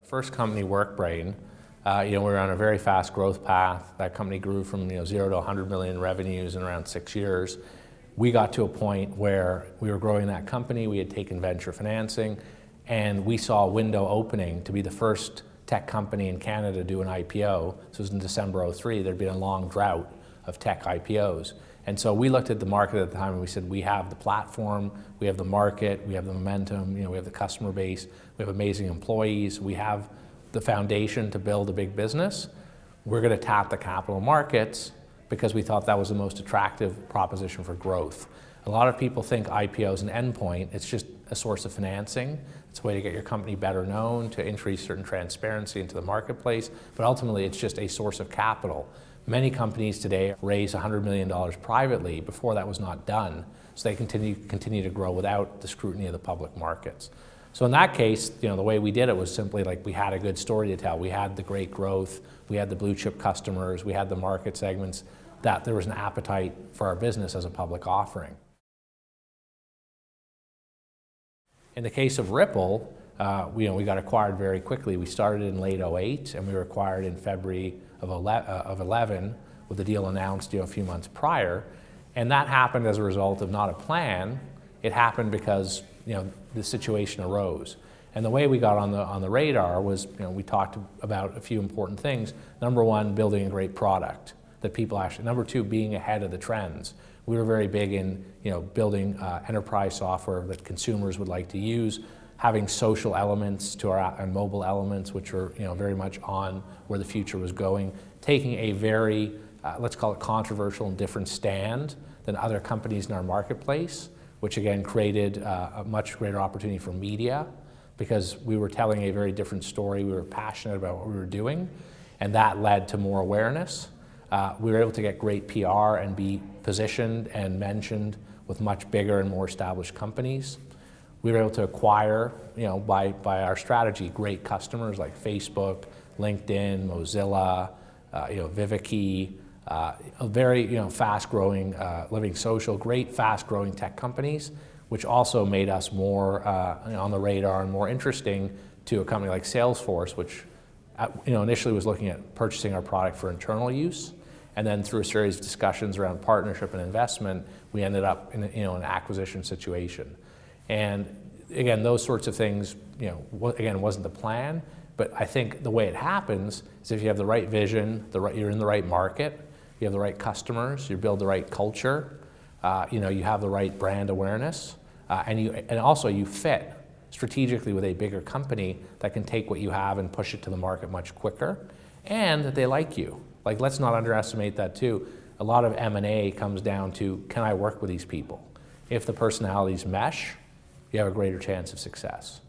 First company, WorkBrain, we were on a very fast growth path. That company grew from 0 to 100 million revenues in around 6 years. We got to a point where we were growing that company. We had taken venture financing, and we saw a window opening to be the first tech company in Canada to do an IPO. This was in December '03. There'd been a long drought of tech IPOs. And so we looked at the market at the time and we said, we have the platform, we have the market, we have the momentum, we have the customer base, we have amazing employees, we have the foundation to build a big business. We're going to tap the capital markets because we thought that was the most attractive proposition for growth. A lot of people think IPO is an endpoint. It's just a source of financing. It's a way to get your company better known, to increase certain transparency into the marketplace, but ultimately it's just a source of capital. Many companies today raise $100 million privately. Before that was not done, so they continue to grow without the scrutiny of the public markets. So in that case, the way we did it was simply like we had a good story to tell. We had the great growth, we had the blue chip customers, we had the market segments, that there was an appetite for our business as a public offering. In the case of Ripple, we got acquired very quickly. We started in late '08 and we were acquired in February of 11 with the deal announced a few months prior. And that happened as a result of not a plan. It happened because the situation arose. And the way we got on the radar was we talked about a few important things. Number one, building a great product that people actually. Number two, being ahead of the trends. We were very big in building enterprise software that consumers would like to use, having social elements to our and mobile elements, which were very much on where the future was going, taking a very let's call it controversial and different stand than other companies in our marketplace, which again created a much greater opportunity for media because we were telling a very different story. We were passionate about what we were doing, and that led to more awareness. We were able to get great PR and be positioned and mentioned with much bigger and more established companies. We were able to acquire, by our strategy, great customers like Facebook, LinkedIn, Mozilla, Viviki, a very fast-growing Living Social, great fast-growing tech companies, which also made us more on the radar and more interesting to a company like Salesforce, which initially was looking at purchasing our product for internal use, and then through a series of discussions around partnership and investment, we ended up in an acquisition situation. And again, those sorts of things, again, wasn't the plan, but I think the way it happens is if you have the right vision, you're in the right market, you have the right customers, you build the right culture, you have the right brand awareness, and also you fit strategically with a bigger company that can take what you have and push it to the market much quicker, and that they like you. Like, let's not underestimate that too. A lot of M&A comes down to, can I work with these people? If the personalities mesh, you have a greater chance of success.